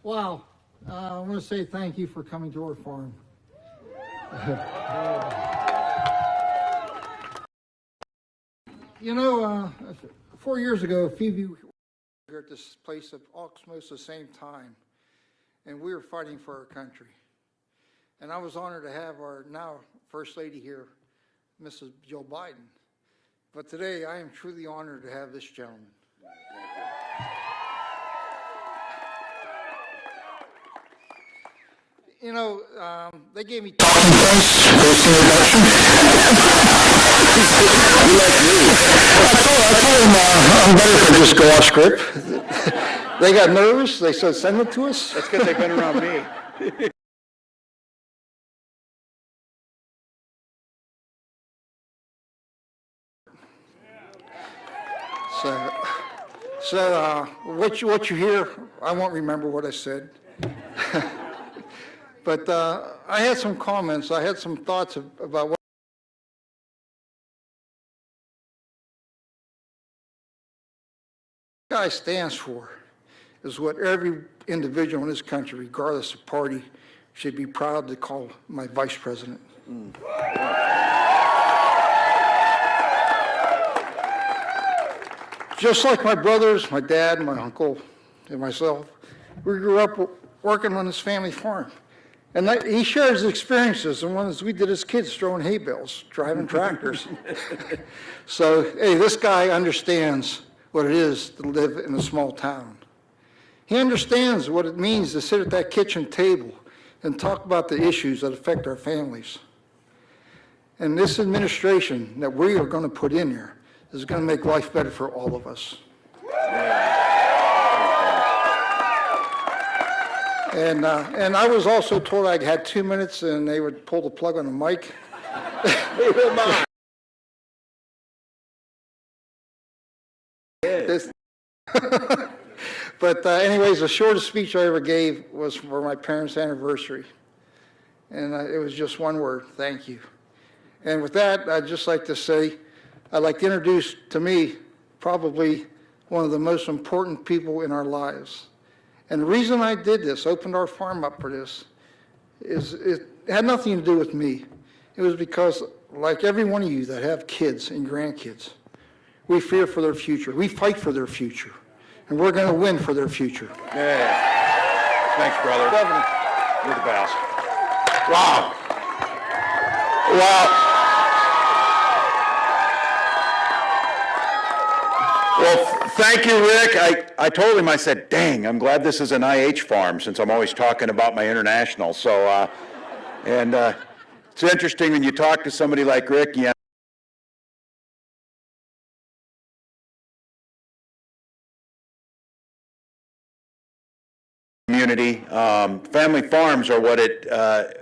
Wow. I want to say thank you for coming to our farm. You know, 4 years ago, a few of you were here at this place at almost the same time, and we were fighting for our country. And I was honored to have our now First Lady here, Mrs. Joe Biden. But today, I am truly honored to have this gentleman. You know, they gave me talking points for this introduction. I told them I'm better if I just go off script. They got nervous. They said, send it to us. That's because they've been around me. So what you hear, I won't remember what I said. But I had some comments. I had some thoughts about what the guy stands for is what every individual in this country, regardless of party, should be proud to call my vice president. Just like my brothers, my dad, my uncle, and myself, we grew up working on his family farm. And he shares his experiences, and ones we did as kids, throwing hay bales, driving tractors. So, hey, this guy understands what it is to live in a small town. He understands what it means to sit at that kitchen table and talk about the issues that affect our families. And this administration that we are going to put in here is going to make life better for all of us. And I was also told I had 2 minutes and they would pull the plug on the mic. They will not. But anyways, the shortest speech I ever gave was for my parents' anniversary. And it was just one word, thank you. And with that, I'd just like to say, I'd like to introduce to me probably one of the most important people in our lives. And the reason I did this, opened our farm up for this, is it had nothing to do with me. It was because, like every one of you that have kids and grandkids, we fear for their future. We fight for their future. And we're going to win for their future. Yeah. Thanks, brother. Governor. You're the best. Wow. Wow. Well, thank you, Rick. I told him, I said, dang, I'm glad this is an IH farm since I'm always talking about my international. So, it's interesting when you talk to somebody like Rick, you community. Family farms are what a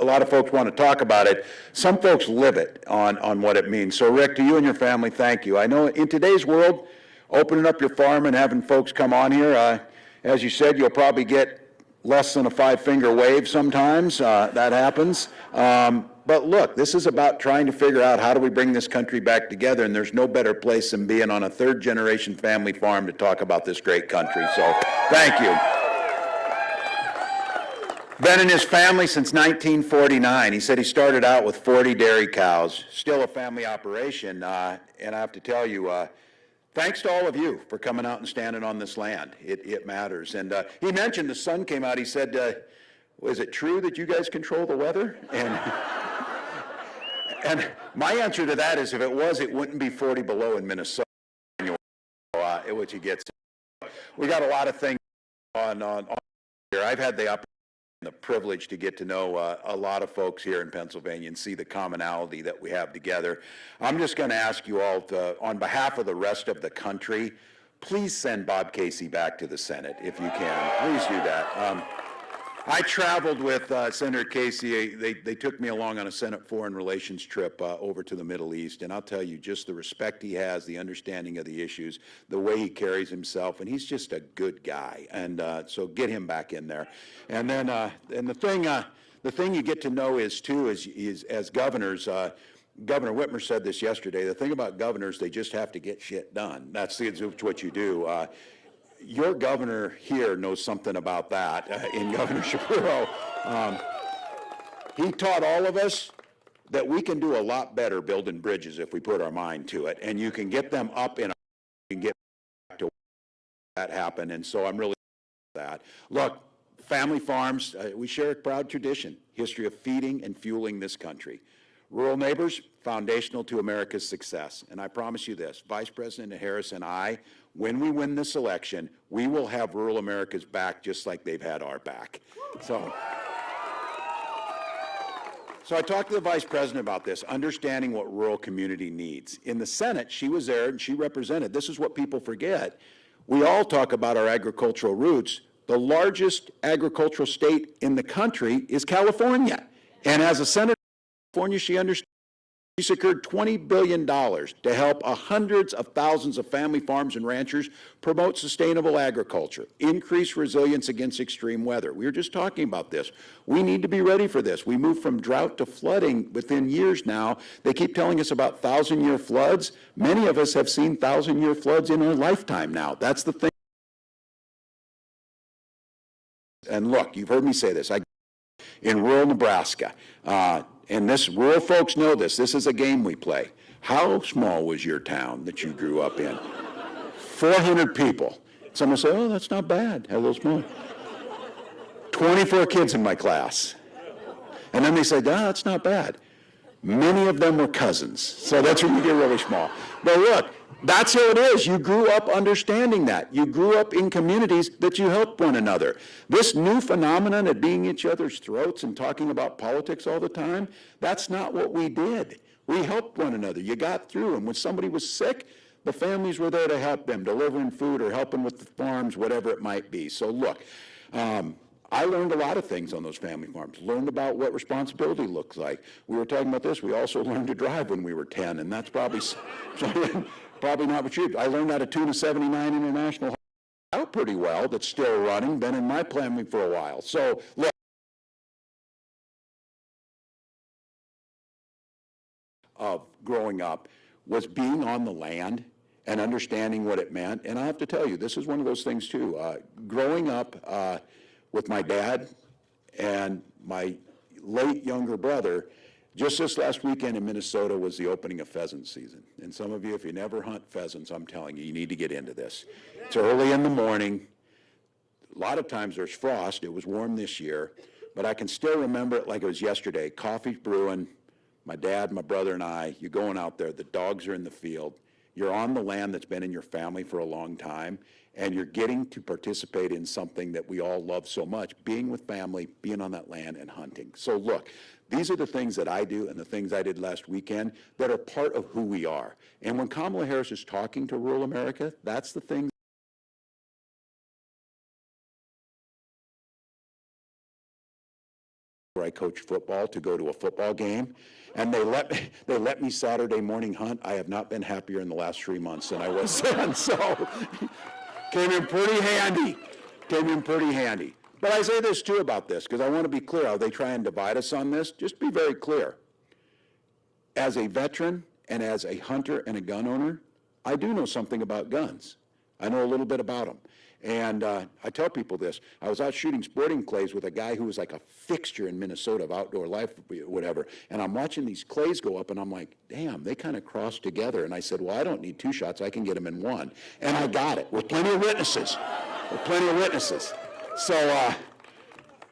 lot of folks want to talk about it. Some folks live it on what it means. So Rick, to you and your family, thank you. I know in today's world, opening up your farm and having folks come on here, as you said, you'll probably get less than a 5-finger wave sometimes. That happens. But look, this is about trying to figure out how do we bring this country back together, and there's no better place than being on a third-generation family farm to talk about this great country. So thank you. Been in his family since 1949. He said he started out with 40 dairy cows, still a family operation. And I have to tell you, thanks to all of you for coming out and standing on this land. It matters. And he mentioned the sun came out. He said, is it true that you guys control the weather? And my answer to that is if it was, it wouldn't be 40 below in Minnesota, which he gets. We got a lot of things on here. I've had the privilege to get to know a lot of folks here in Pennsylvania and see the commonality that we have together. I'm just going to ask you all to, on behalf of the rest of the country, please send Bob Casey back to the Senate if you can. Please do that. I traveled with Senator Casey. They took me along on a Senate Foreign Relations trip over to the Middle East, and I'll tell you, just the respect he has, the understanding of the issues, the way he carries himself, and he's just a good guy. And so get him back in there. And then, and the thing you get to know is too is as governors. Governor Whitmer said this yesterday. The thing about governors, they just have to get shit done. That's what you do. your governor here knows something about that, in Governor Shapiro. He taught all of us that we can do a lot better building bridges if we put our mind to it, and you can get them up in a, you can get back to that happen, and so I'm really that. Look, family farms, we share a proud tradition, history of feeding and fueling this country. Rural neighbors, foundational to America's success. And I promise you this, Vice President Harris and I, when we win this election, we will have rural America's back just like they've had our back. So I talked to the Vice President about this, understanding what rural community needs. In the Senate, she was there and she represented. This is what people forget. We all talk about our agricultural roots. The largest agricultural state in the country is California. And as a senator in California, she understood. She secured $20 billion to help hundreds of thousands of family farms and ranchers promote sustainable agriculture, increase resilience against extreme weather. We were just talking about this. We need to be ready for this. We moved from drought to flooding within years now. They keep telling us about 1,000-year floods. Many of us have seen 1,000-year floods in our lifetime now. That's the thing. And look, you've heard me say this. In rural Nebraska, and this, rural folks know this. This is a game we play. How small was your town that you grew up in? 400 people. Someone say, oh, that's not bad. How little small? 24 kids in my class. And then they say, no, that's not bad. Many of them were cousins. So that's when you get really small. But look, that's how it is. You grew up understanding that. You grew up in communities that you help one another. This new phenomenon of being each other's throats and talking about politics all the time, that's not what we did. We helped one another. You got through, and when somebody was sick, the families were there to help them, delivering food or helping with the farms, whatever it might be. So look, I learned a lot of things on those family farms, learned about what responsibility looks like. We were talking about this. We also learned to drive when we were 10, and that's probably probably not what you did. I learned how to tune a 79 International out pretty well that's still running, been in my family for a while. So look, of growing up was being on the land and understanding what it meant. And I have to tell you, this is one of those things too. Growing up with my dad and my late younger brother, just this last weekend in Minnesota was the opening of pheasant season. And some of you, if you never hunt pheasants, I'm telling you, you need to get into this. It's early in the morning. A lot of times there's frost. It was warm this year, but I can still remember it like it was yesterday. Coffee's brewing, my dad, my brother, and I, you're going out there. The dogs are in the field. You're on the land that's been in your family for a long time, and you're getting to participate in something that we all love so much, being with family, being on that land, and hunting. So look, these are the things that I do and the things I did last weekend that are part of who we are. And when Kamala Harris is talking to rural America, that's the thing. Where I coach football to go to a football game, and they let me Saturday morning hunt. I have not been happier in the last 3 months than I was then. So came in pretty handy. But I say this too about this, because I want to be clear. How they try and divide us on this, just be very clear. As a veteran and as a hunter and a gun owner, I do know something about guns. I know a little bit about them. And I tell people this. I was out shooting sporting clays with a guy who was like a fixture in Minnesota of outdoor life, whatever. And I'm watching these clays go up, and I'm like, damn, they kind of cross together. And I said, well, I don't need 2 shots. I can get them in 1. And I got it with plenty of witnesses. So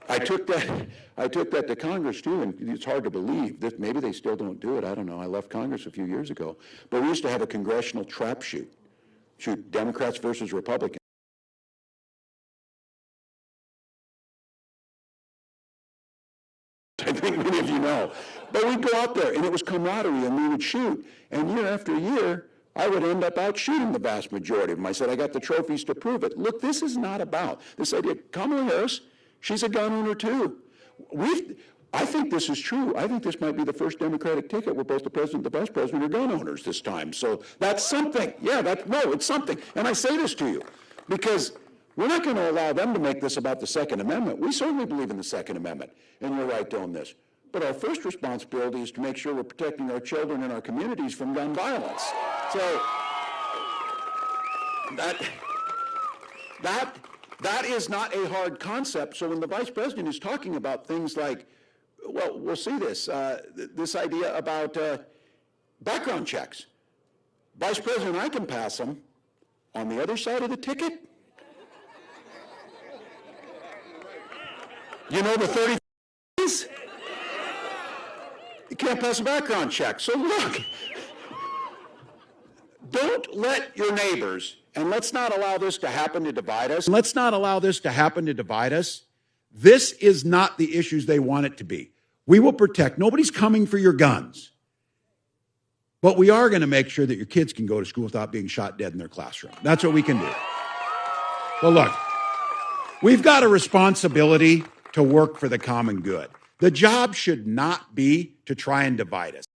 I took that to Congress too, and it's hard to believe that maybe they still don't do it. I don't know. I left Congress a few years ago. But we used to have a congressional trap shoot Democrats versus Republicans. I think many of you know. But we'd go out there, and it was camaraderie, and we would shoot. And year after year, I would end up out shooting the vast majority of them. I said, I got the trophies to prove it. Look, this is not about this idea. Kamala Harris, she's a gun owner too. I think this is true. I think this might be the first Democratic ticket where both the president and the vice president are gun owners this time. So that's something. Yeah, it's something. And I say this to you because we're not going to allow them to make this about the Second Amendment. We certainly believe in the Second Amendment, and you're right to own this. But our first responsibility is to make sure we're protecting our children and our communities from gun violence. So That is not a hard concept. So when the vice president is talking about things like, well, we'll see this, this idea about background checks. Vice President, I can pass them. On the other side of the ticket, you know the 30 days? You can't pass a background check. So look, don't let your neighbors, and let's not allow this to happen to divide us. Let's not allow this to happen to divide us. This is not the issues they want it to be. We will protect. Nobody's coming for your guns. But we are going to make sure that your kids can go to school without being shot dead in their classroom. That's what we can do. Well, look, we've got a responsibility to work for the common good. The job should not be to try and divide us.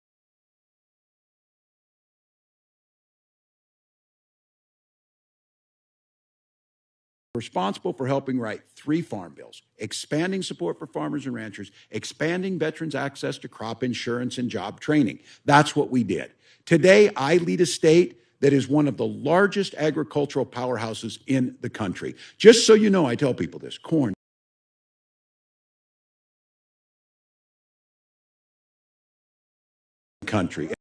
Responsible for helping write 3 farm bills, expanding support for farmers and ranchers, expanding veterans' access to crop insurance and job training. That's what we did. Today, I lead a state that is one of the largest agricultural powerhouses in the country. Just so you know, I tell people this, corn, country. I'm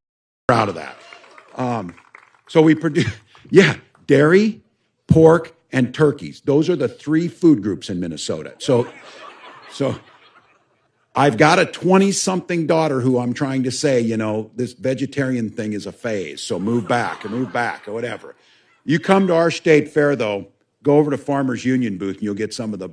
proud of that. So we produce, dairy, pork, and turkeys. Those are the 3 food groups in Minnesota. So I've got a 20-something daughter who I'm trying to say, you know, this vegetarian thing is a phase, so move back or whatever. You come to our state fair, though, go over to Farmers Union booth, and you'll get some of the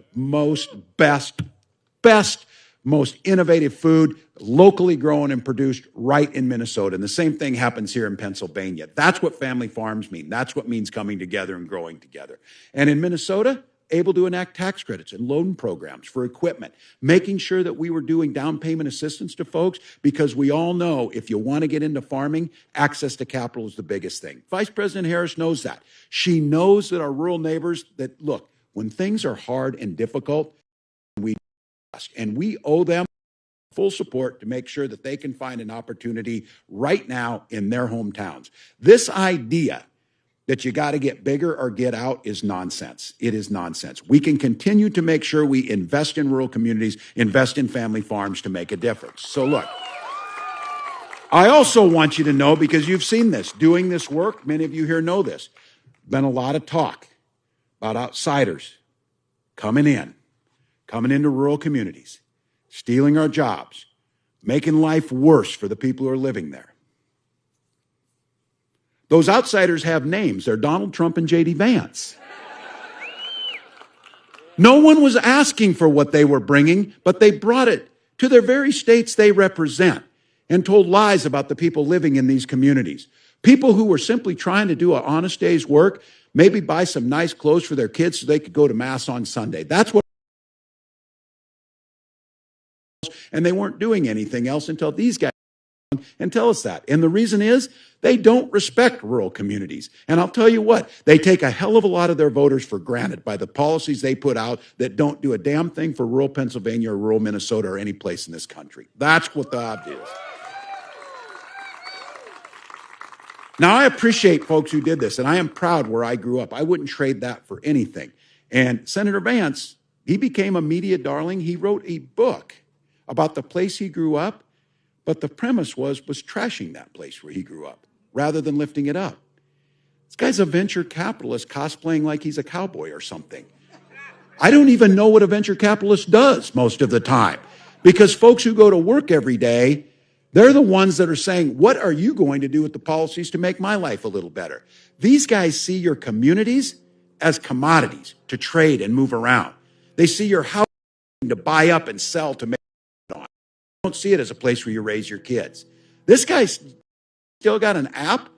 best, most innovative food, locally grown and produced right in Minnesota. And the same thing happens here in Pennsylvania. That's what family farms mean. That's what means coming together and growing together. And in Minnesota, able to enact tax credits and loan programs for equipment, making sure that we were doing down payment assistance to folks, because we all know if you want to get into farming, access to capital is the biggest thing. Vice President Harris knows that. She knows that our rural neighbors, that look, when things are hard and difficult, we ask, and we owe them full support to make sure that they can find an opportunity right now in their hometowns. This idea that you got to get bigger or get out is nonsense. It is nonsense. We can continue to make sure we invest in rural communities, invest in family farms to make a difference. So look, I also want you to know, because you've seen this, doing this work, many of you here know this, been a lot of talk about outsiders coming into rural communities, stealing our jobs, making life worse for the people who are living there. Those outsiders have names. They're Donald Trump and J.D. Vance. No one was asking for what they were bringing, but they brought it to their very states they represent and told lies about the people living in these communities. People who were simply trying to do an honest day's work, maybe buy some nice clothes for their kids so they could go to Mass on Sunday. That's what. And they weren't doing anything else until these guys and tell us that. And the reason is they don't respect rural communities. And I'll tell you what, they take a hell of a lot of their voters for granted by the policies they put out that don't do a damn thing for rural Pennsylvania or rural Minnesota or any place in this country. That's what the odd is. Now, I appreciate folks who did this, and I am proud where I grew up. I wouldn't trade that for anything. And Senator Vance, he became a media darling. He wrote a book about the place he grew up, but the premise was trashing that place where he grew up rather than lifting it up. This guy's a venture capitalist cosplaying like he's a cowboy or something. I don't even know what a venture capitalist does most of the time, because folks who go to work every day, they're the ones that are saying, what are you going to do with the policies to make my life a little better? These guys see your communities as commodities to trade and move around. They see your house to buy up and sell to make on. Don't see it as a place where you raise your kids. This guy's still got an app,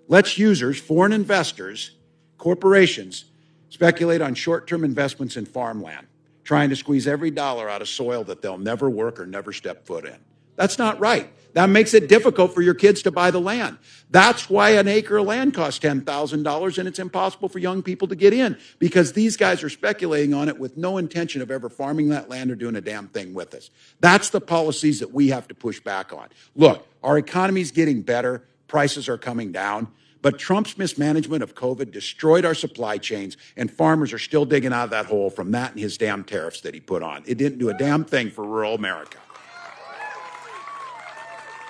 lets users, foreign investors, corporations, speculate on short-term investments in farmland, trying to squeeze every dollar out of soil that they'll never work or never step foot in. That's not right. That makes it difficult for your kids to buy the land. That's why an acre of land costs $10,000 and it's impossible for young people to get in, because these guys are speculating on it with no intention of ever farming that land or doing a damn thing with us. That's the policies that we have to push back on. Look, our economy's getting better. Prices are coming down. But Trump's mismanagement of COVID destroyed our supply chains, and farmers are still digging out of that hole from that and his damn tariffs that he put on. It didn't do a damn thing for rural America.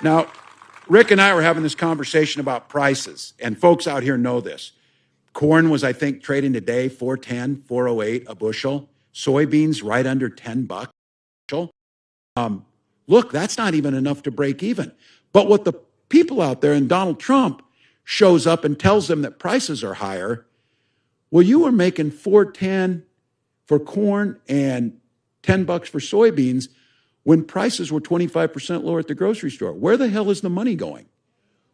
Now, Rick and I were having this conversation about prices, and folks out here know this. Corn was, I think, trading today $4.10, $4.08 a bushel. Soybeans right under $10 a bushel. Look, that's not even enough to break even. But what the people out there, and Donald Trump shows up and tells them that prices are higher. Well, you were making $4.10 for corn and $10 for soybeans when prices were 25% lower at the grocery store. Where the hell is the money going?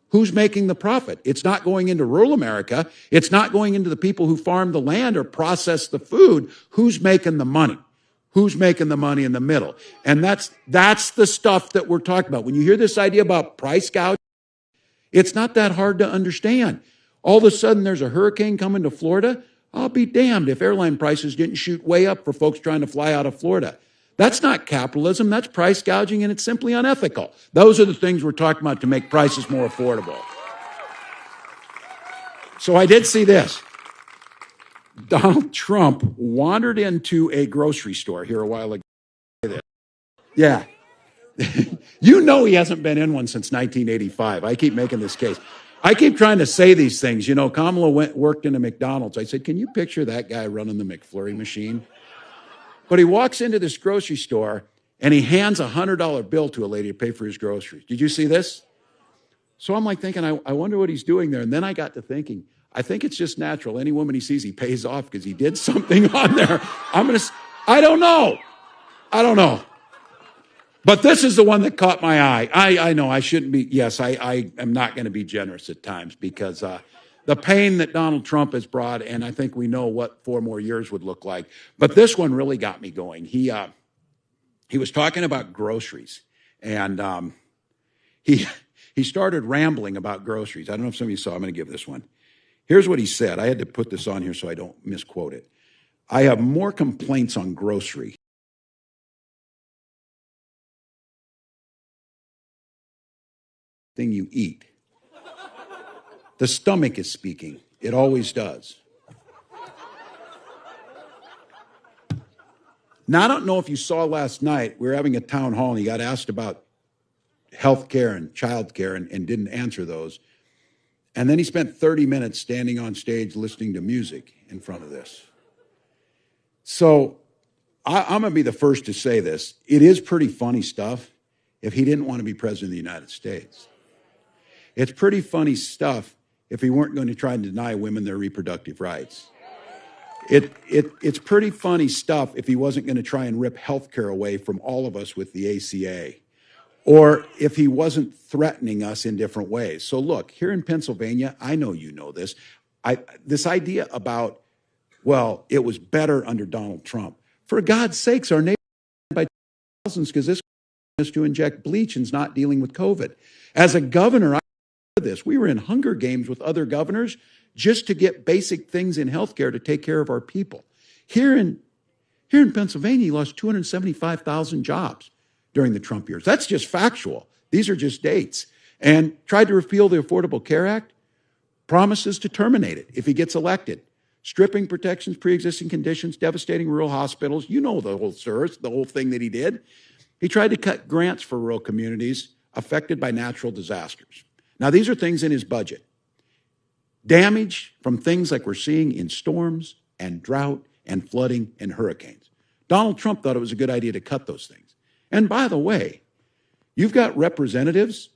Who's making the profit? It's not going into rural America. It's not going into the people who farm the land or process the food. Who's making the money? Who's making the money in the middle? And that's the stuff that we're talking about. When you hear this idea about price gouging, it's not that hard to understand. All of a sudden, there's a hurricane coming to Florida. I'll be damned if airline prices didn't shoot way up for folks trying to fly out of Florida. That's not capitalism. That's price gouging, and it's simply unethical. Those are the things we're talking about to make prices more affordable. So I did see this. Donald Trump wandered into a grocery store here a while ago. Yeah. You know he hasn't been in one since 1985. I keep making this case. I keep trying to say these things. You know, Kamala worked in a McDonald's. I said, can you picture that guy running the McFlurry machine? But he walks into this grocery store and he hands a $100 bill to a lady to pay for his groceries. Did you see this? So I'm like thinking, I wonder what he's doing there. And then I got to thinking, I think it's just natural. Any woman he sees, he pays off because he did something on there. I don't know. But this is the one that caught my eye. I know I shouldn't be, yes, I am not going to be generous at times because the pain that Donald Trump has brought, and I think we know what 4 more years would look like. But this one really got me going. He was talking about groceries, and he started rambling about groceries. I don't know if some of you saw. I'm going to give this one. Here's what he said. I had to put this on here so I don't misquote it. I have more complaints on grocery thing you eat. The stomach is speaking. It always does. Now, I don't know if you saw last night, we were having a town hall and he got asked about health care and child care and didn't answer those. And then he spent 30 minutes standing on stage listening to music in front of this. So I'm going to be the first to say this. It is pretty funny stuff if he didn't want to be president of the United States. It's pretty funny stuff if he weren't going to try and deny women their reproductive rights. It's pretty funny stuff if he wasn't going to try and rip health care away from all of us with the ACA. Or if he wasn't threatening us in different ways. So look, here in Pennsylvania, I know you know this. This idea about, well, it was better under Donald Trump. For God's sakes, our neighbors by thousands because this is to inject bleach and is not dealing with COVID. As a governor, I know this. We were in Hunger Games with other governors just to get basic things in healthcare to take care of our people. Here in Pennsylvania, he lost 275,000 jobs during the Trump years. That's just factual. These are just dates. And tried to repeal the Affordable Care Act, promises to terminate it if he gets elected. Stripping protections, pre-existing conditions, devastating rural hospitals. You know the whole thing that he did. He tried to cut grants for rural communities affected by natural disasters. Now, these are things in his budget. Damage from things like we're seeing in storms and drought and flooding and hurricanes. Donald Trump thought it was a good idea to cut those things. And by the way, you've got representatives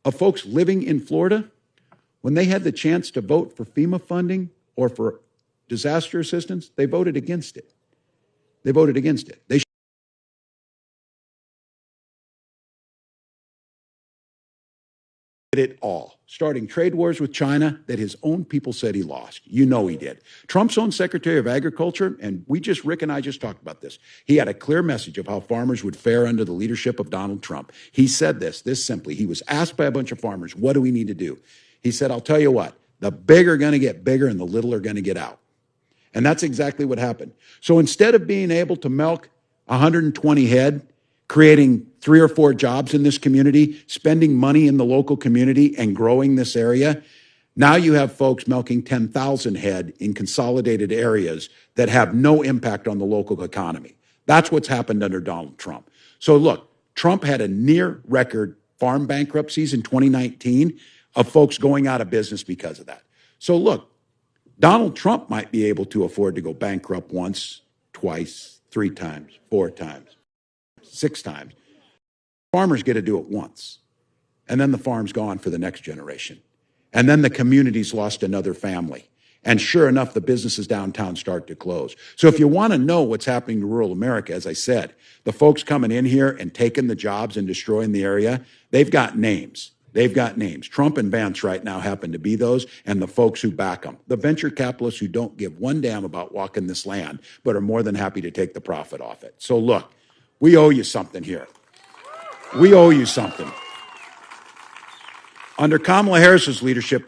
of folks living in Florida. When they had the chance to vote for FEMA funding or for disaster assistance, they voted against it. They voted against it. They did it all, starting trade wars with China that his own people said he lost. You know he did. Trump's own Secretary of Agriculture, and Rick and I just talked about this. He had a clear message of how farmers would fare under the leadership of Donald Trump. He said this simply. He was asked by a bunch of farmers, what do we need to do? He said, I'll tell you what, the big are going to get bigger and the little are going to get out. And that's exactly what happened. So instead of being able to milk 120 head, creating 3 or 4 jobs in this community, spending money in the local community and growing this area, Now you have folks milking 10,000 head in consolidated areas that have no impact on the local economy. That's what's happened under Donald Trump. So look, Trump had a near record farm bankruptcies in 2019 of folks going out of business because of that. So look, Donald Trump might be able to afford to go bankrupt once, twice, 3 times, 4 times, 6 times. Farmers get to do it once, and then the farm's gone for the next generation. And then the community's lost another family. And sure enough, the businesses downtown start to close. So if you want to know what's happening to rural America, as I said, the folks coming in here and taking the jobs and destroying the area, they've got names. They've got names. Trump and Vance right now happen to be those, and the folks who back them. The venture capitalists who don't give one damn about walking this land, but are more than happy to take the profit off it. So look, we owe you something here. We owe you something. Under Kamala Harris's leadership,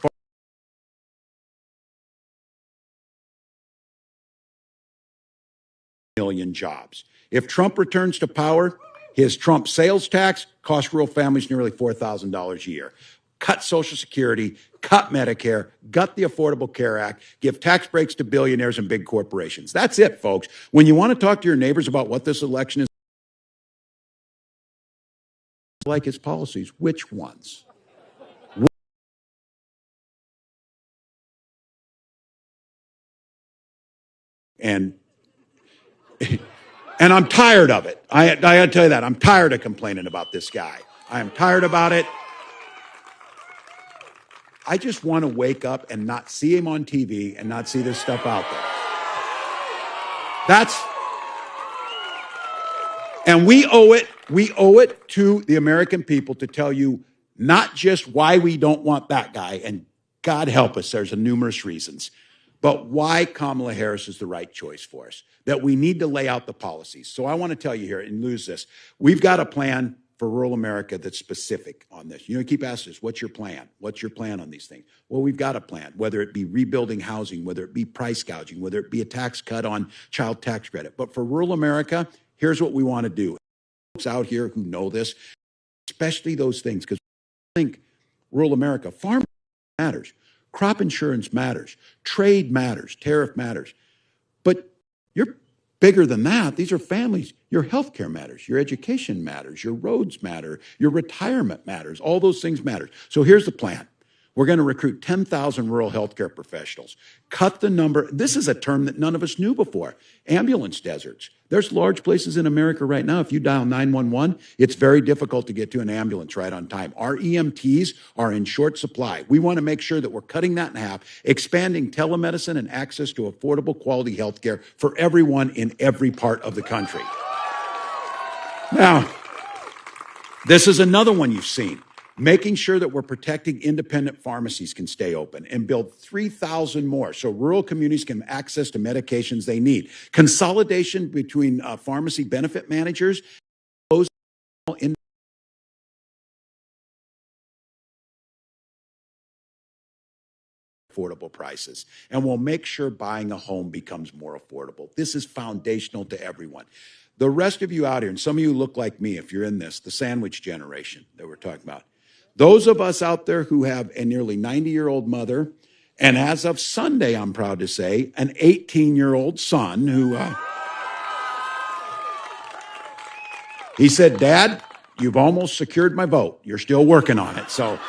million jobs. If Trump returns to power, his Trump sales tax costs rural families nearly $4,000 a year. Cut Social Security, cut Medicare, gut the Affordable Care Act, give tax breaks to billionaires and big corporations. That's it, folks. When you want to talk to your neighbors about what this election is like his policies, which ones? And I'm tired of it. I gotta tell you that. I'm tired of complaining about this guy. I am tired about it. I just want to wake up and not see him on TV and not see this stuff out there. And we owe it to the American people to tell you not just why we don't want that guy, and God help us, there's numerous reasons, but why Kamala Harris is the right choice for us, that we need to lay out the policies. So I want to tell you here and lose this. We've got a plan for rural America that's specific on this. You know, you keep asking us, what's your plan? What's your plan on these things? Well, we've got a plan, whether it be rebuilding housing, whether it be price gouging, whether it be a tax cut on child tax credit. But for rural America, here's what we want to do. Folks out here who know this, especially those things, because I think rural America, farm matters. Crop insurance matters. Trade matters. Tariff matters. But you're bigger than that. These are families. Your health care matters. Your education matters. Your roads matter. Your retirement matters. All those things matter. So here's the plan. We're going to recruit 10,000 rural healthcare professionals. Cut the number. This is a term that none of us knew before. Ambulance deserts. There's large places in America right now. If you dial 911, it's very difficult to get to an ambulance right on time. Our EMTs are in short supply. We want to make sure that we're cutting that in half, expanding telemedicine and access to affordable quality healthcare for everyone in every part of the country. Now, this is another one you've seen. Making sure that we're protecting independent pharmacies can stay open and build 3,000 more so rural communities can have access to medications they need. Consolidation between pharmacy benefit managers, those in affordable prices. And we'll make sure buying a home becomes more affordable. This is foundational to everyone. The rest of you out here, and some of you look like me if you're in this, the sandwich generation that we're talking about. Those of us out there who have a nearly 90-year-old mother, and as of Sunday, I'm proud to say, an 18-year-old son who, he said, "Dad, you've almost secured my vote. You're still working on it." So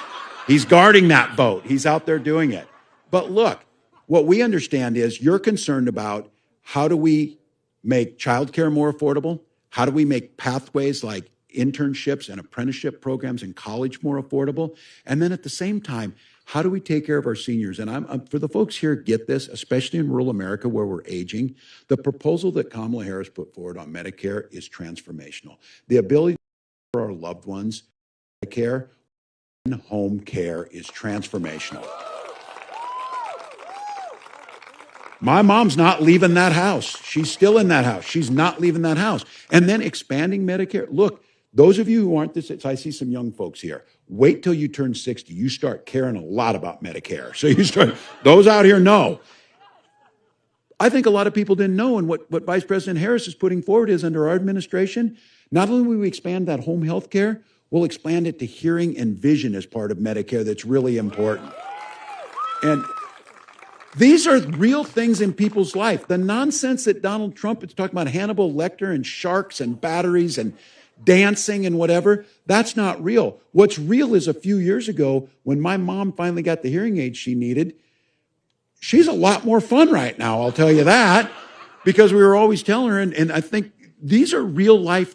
he's guarding that vote. He's out there doing it. But look, what we understand is you're concerned about how do we make childcare more affordable? How do we make pathways like internships and apprenticeship programs in college more affordable? And then at the same time, how do we take care of our seniors? And I'm for the folks here, get this, especially in rural America where we're aging, the proposal that Kamala Harris put forward on Medicare is transformational. The ability for our loved ones, Medicare and home care is transformational. My mom's not leaving that house. She's still in that house. She's not leaving that house. And then expanding Medicare. Look, those of you who aren't this, I see some young folks here. Wait till you turn 60. You start caring a lot about Medicare. So you start, those out here know. I think a lot of people didn't know, and what Vice President Harris is putting forward is under our administration, not only will we expand that home health care, we'll expand it to hearing and vision as part of Medicare. That's really important. And these are real things in people's life. The nonsense that Donald Trump is talking about, Hannibal Lecter and sharks and batteries and dancing and whatever, that's not real. What's real is a few years ago when my mom finally got the hearing aid she needed, she's a lot more fun right now, I'll tell you that, because we were always telling her, and I think these are real life.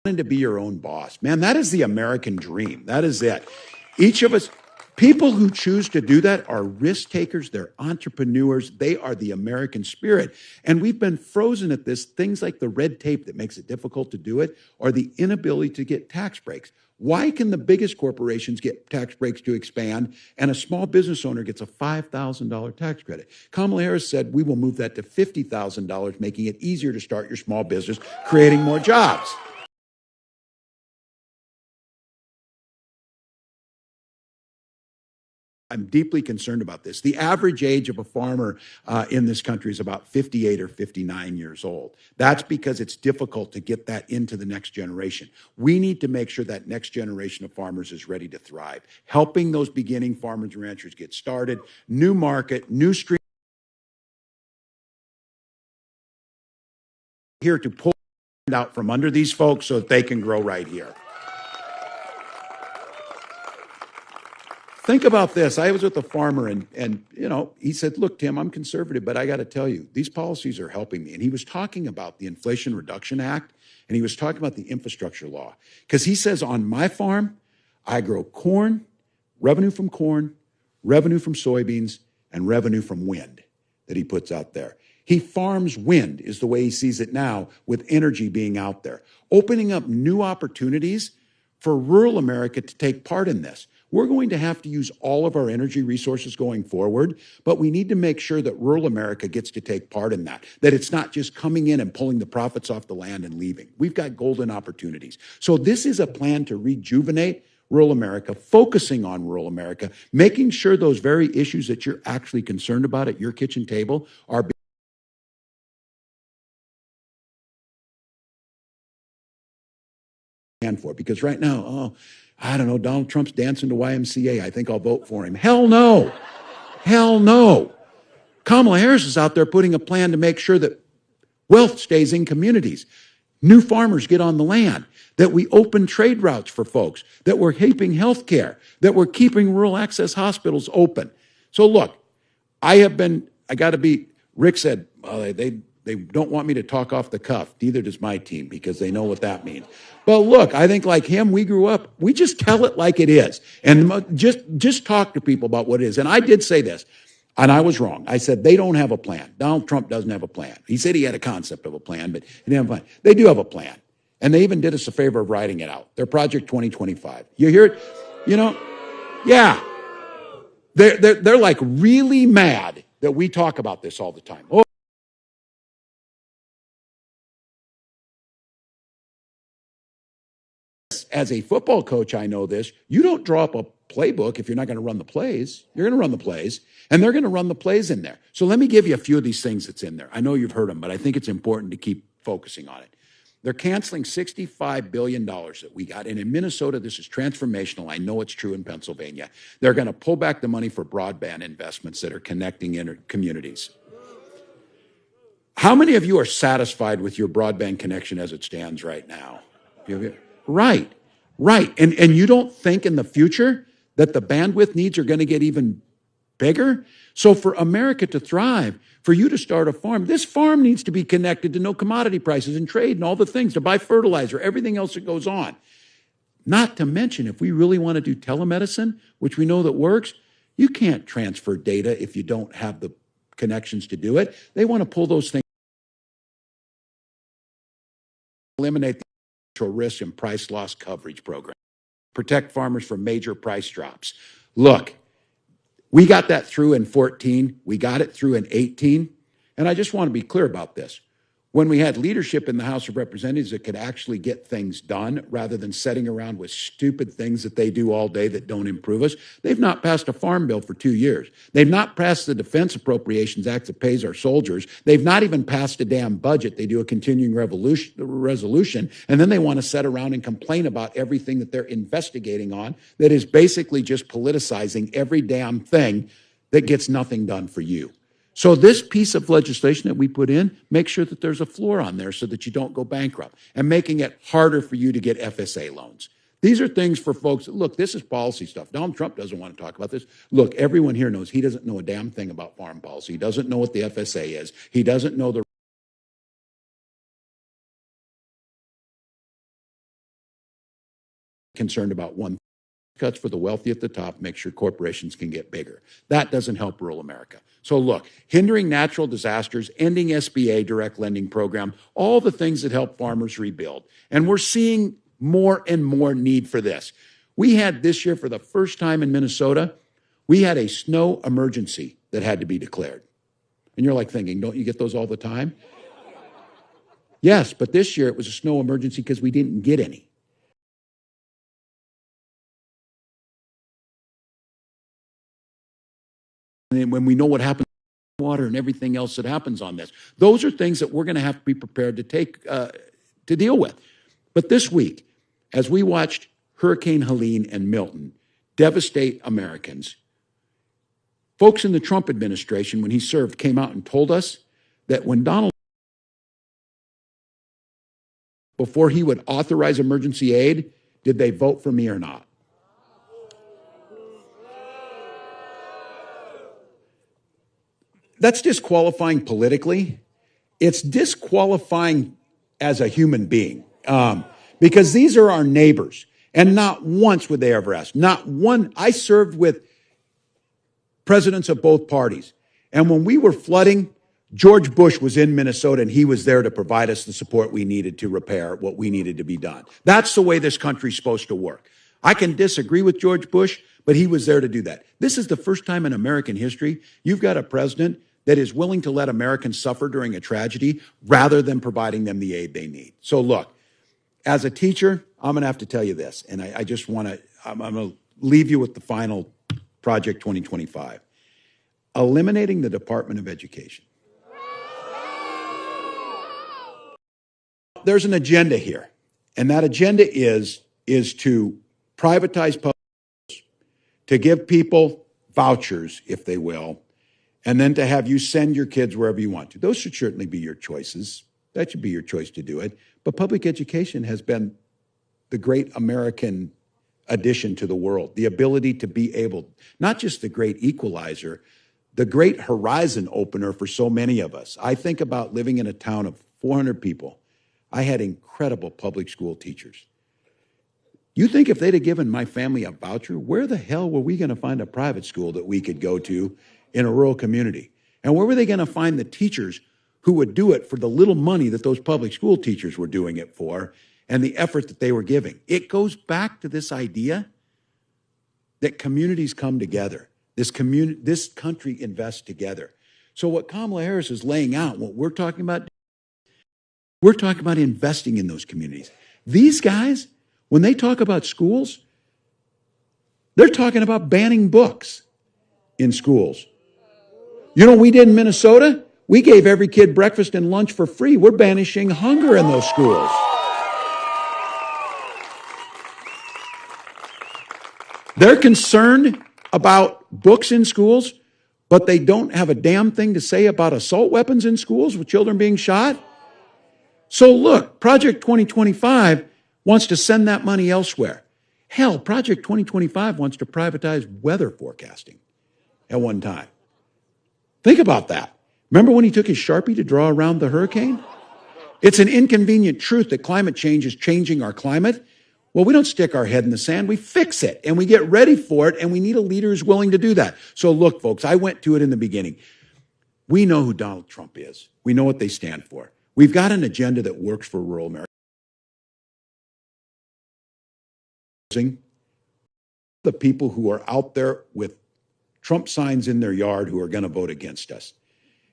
To be your own boss. Man, that is the American dream. That is it. Each of us, people who choose to do that are risk takers, they're entrepreneurs, they are the American spirit. And we've been frozen at this, things like the red tape that makes it difficult to do it, or the inability to get tax breaks. Why can the biggest corporations get tax breaks to expand and a small business owner gets a $5,000 tax credit? Kamala Harris said we will move that to $50,000, making it easier to start your small business, creating more jobs. I'm deeply concerned about this. The average age of a farmer in this country is about 58 or 59 years old. That's because it's difficult to get that into the next generation. We need to make sure that next generation of farmers is ready to thrive. Helping those beginning farmers and ranchers get started, new market, new stream here to pull out from under these folks so that they can grow right here. Think about this. I was with a farmer and you know, he said, look, Tim, I'm conservative, but I got to tell you, these policies are helping me. And he was talking about the Inflation Reduction Act, and he was talking about the infrastructure law. Because he says, on my farm, I grow corn, revenue from soybeans, and revenue from wind that he puts out there. He farms wind, is the way he sees it now, with energy being out there, opening up new opportunities for rural America to take part in this. We're going to have to use all of our energy resources going forward, but we need to make sure that rural America gets to take part in that it's not just coming in and pulling the profits off the land and leaving. We've got golden opportunities. So this is a plan to rejuvenate rural America, focusing on rural America, making sure those very issues that you're actually concerned about at your kitchen table are being for. Because right now, I don't know, Donald Trump's dancing to YMCA. I think I'll vote for him. Hell no. Hell no. Kamala Harris is out there putting a plan to make sure that wealth stays in communities. New farmers get on the land, that we open trade routes for folks, that we're keeping health care, that we're keeping rural access hospitals open. So look, Rick said, well, they don't want me to talk off the cuff. Neither does my team, because they know what that means. But look, I think like him, we grew up, we just tell it like it is. And just talk to people about what it is. And I did say this, and I was wrong. I said, they don't have a plan. Donald Trump doesn't have a plan. He said he had a concept of a plan, but he didn't have a plan. They do have a plan. And they even did us a favor of writing it out. Their Project 2025. You hear it? You know? Yeah. They're like really mad that we talk about this all the time. Oh, as a football coach, I know this. You don't draw up a playbook if you're not going to run the plays. You're going to run the plays, and they're going to run the plays in there. So let me give you a few of these things that's in there. I know you've heard them, but I think it's important to keep focusing on it. They're canceling $65 billion that we got. And in Minnesota, this is transformational. I know it's true in Pennsylvania. They're going to pull back the money for broadband investments that are connecting communities. How many of you are satisfied with your broadband connection as it stands right now? Right. And you don't think in the future that the bandwidth needs are going to get even bigger? So for America to thrive, for you to start a farm, this farm needs to be connected to know commodity prices and trade and all the things, to buy fertilizer, everything else that goes on. Not to mention, if we really want to do telemedicine, which we know that works, you can't transfer data if you don't have the connections to do it. They want to pull those things, eliminate the risk and price loss coverage program, protect farmers from major price drops. Look, we got that through in 14. We got it through in 18. And I just want to be clear about this. when we had leadership in the House of Representatives that could actually get things done rather than sitting around with stupid things that they do all day that don't improve us. They've not passed a farm bill for 2 years. They've not passed the Defense Appropriations Act that pays our soldiers. They've not even passed a damn budget. They do a continuing resolution, and then they want to sit around and complain about everything that they're investigating on that is basically just politicizing every damn thing that gets nothing done for you. So this piece of legislation that we put in, make sure that there's a floor on there so that you don't go bankrupt, and making it harder for you to get FSA loans. These are things for folks, look, this is policy stuff. Donald Trump doesn't want to talk about this. Look, everyone here knows he doesn't know a damn thing about foreign policy. He doesn't know what the FSA is. He doesn't know the concerned about one cuts for the wealthy at the top, make sure corporations can get bigger. That doesn't help rural America. So look, hindering natural disasters, ending SBA direct lending program, all the things that help farmers rebuild. And we're seeing more and more need for this. We had this year, for the first time in Minnesota, we had a snow emergency that had to be declared. And you're like thinking, don't you get those all the time? Yes, but this year it was a snow emergency because we didn't get any. And when we know what happens to water and everything else that happens on this, those are things that we're going to have to be prepared to take to deal with. But this week, as we watched Hurricane Helene and Milton devastate Americans, folks in the Trump administration, when he served, came out and told us that when Donald, before he would authorize emergency aid, did they vote for me or not? That's disqualifying politically. It's disqualifying as a human being, because these are our neighbors. And not once would they ever ask. Not one. I served with presidents of both parties. And when we were flooding, George Bush was in Minnesota, and he was there to provide us the support we needed to repair what we needed to be done. That's the way this country's supposed to work. I can disagree with George Bush, but he was there to do that. This is the first time in American history you've got a president that is willing to let Americans suffer during a tragedy rather than providing them the aid they need. So look, as a teacher, I'm going to have to tell you this, and I just want to, I'm going to leave you with the final Project 2025. Eliminating the Department of Education. There's an agenda here, and that agenda is to privatize public schools, to give people vouchers, if they will, and then to have you send your kids wherever you want to. Those should certainly be your choices. That should be your choice to do it. But public education has been the great American addition to the world, the ability to be able, not just the great equalizer, the great horizon opener for so many of us. I think about living in a town of 400 people. I had incredible public school teachers. You think if they'd have given my family a voucher, where the hell were we going to find a private school that we could go to in a rural community? And where were they going to find the teachers who would do it for the little money that those public school teachers were doing it for and the effort that they were giving? It goes back to this idea that communities come together. This country invests together. So what Kamala Harris is laying out, what we're talking about investing in those communities. These guys, when they talk about schools, they're talking about banning books in schools. You know what we did in Minnesota? We gave every kid breakfast and lunch for free. We're banishing hunger in those schools. They're concerned about books in schools, but they don't have a damn thing to say about assault weapons in schools with children being shot. So look, Project 2025 wants to send that money elsewhere. Hell, Project 2025 wants to privatize weather forecasting at one time. Think about that. Remember when he took his Sharpie to draw around the hurricane? It's an inconvenient truth that climate change is changing our climate. Well, we don't stick our head in the sand. We fix it, and we get ready for it, and we need a leader who's willing to do that. So look, folks, I went to it in the beginning. We know who Donald Trump is. We know what they stand for. We've got an agenda that works for rural America. The people who are out there with Trump signs in their yard who are going to vote against us.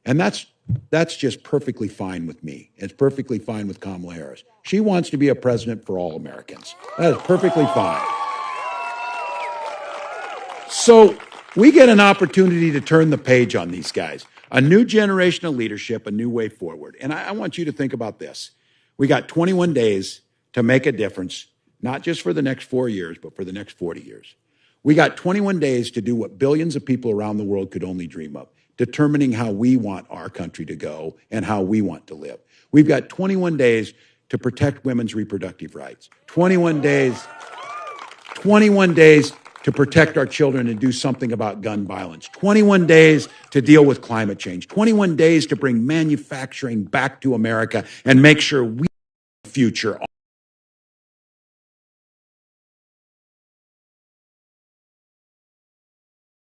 And that's just perfectly fine with me. It's perfectly fine with Kamala Harris. She wants to be a president for all Americans. That is perfectly fine. So we get an opportunity to turn the page on these guys. A new generation of leadership, a new way forward. And I want you to think about this. We got 21 days to make a difference, not just for the next 4 years, but for the next 40 years. We got 21 days to do what billions of people around the world could only dream of, determining how we want our country to go and how we want to live. We've got 21 days to protect women's reproductive rights. 21 days to protect our children and do something about gun violence. 21 days to deal with climate change. 21 days to bring manufacturing back to America and make sure we have a future.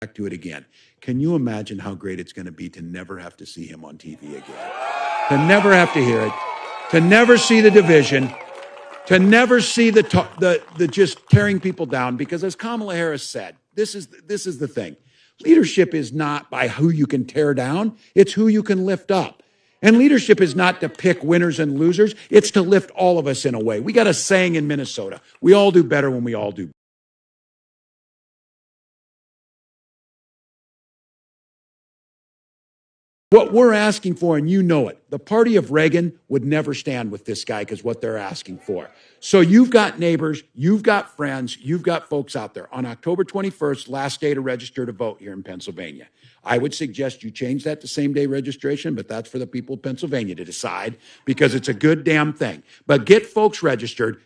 Back to it again. Can you imagine how great it's going to be to never have to see him on TV again? To never have to hear it, to never see the division, to never see the just tearing people down. Because as Kamala Harris said, this is the thing. Leadership is not by who you can tear down, it's who you can lift up. And leadership is not to pick winners and losers, it's to lift all of us in a way. We got a saying in Minnesota, we all do better when we all do better. What we're asking for, and you know it, the party of Reagan would never stand with this guy because what they're asking for. So you've got neighbors, you've got friends, you've got folks out there. On October 21st, last day to register to vote here in Pennsylvania. I would suggest you change that to same-day registration, but that's for the people of Pennsylvania to decide because it's a good damn thing. But get folks registered.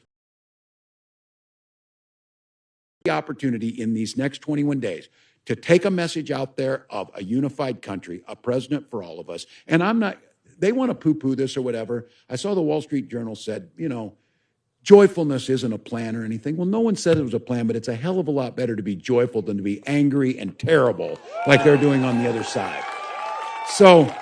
The opportunity in these next 21 days to take a message out there of a unified country, a president for all of us. And they want to poo-poo this or whatever. I saw the Wall Street Journal said, joyfulness isn't a plan or anything. Well, no one said it was a plan, but it's a hell of a lot better to be joyful than to be angry and terrible like they're doing on the other side. So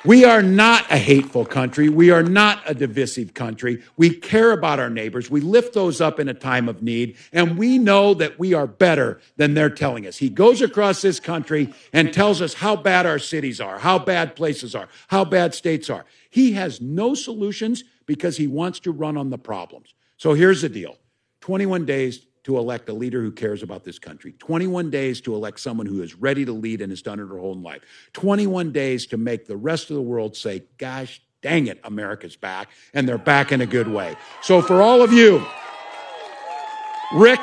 we are not a hateful country. We are not a divisive country. We care about our neighbors. We lift those up in a time of need, and we know that we are better than they're telling us. He goes across this country and tells us how bad our cities are, how bad places are, how bad states are. He has no solutions because he wants to run on the problems. So here's the deal. 21 days to elect a leader who cares about this country. 21 days to elect someone who is ready to lead and has done it her whole life. 21 days to make the rest of the world say, gosh, dang it, America's back, and they're back in a good way. So for all of you, Rick,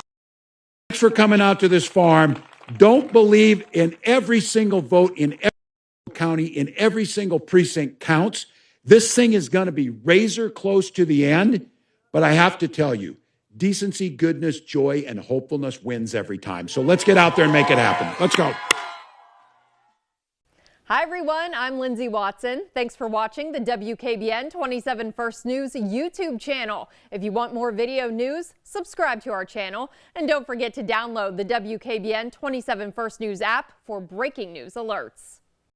thanks for coming out to this farm. Don't believe in every single vote in every county, in every single precinct counts. This thing is going to be razor close to the end, but I have to tell you, decency, goodness, joy, and hopefulness wins every time. So let's get out there and make it happen. Let's go. Hi, everyone. I'm Lindsay Watson. Thanks for watching the WKBN 27 First News YouTube channel. If you want more video news, subscribe to our channel. And don't forget to download the WKBN 27 First News app for breaking news alerts.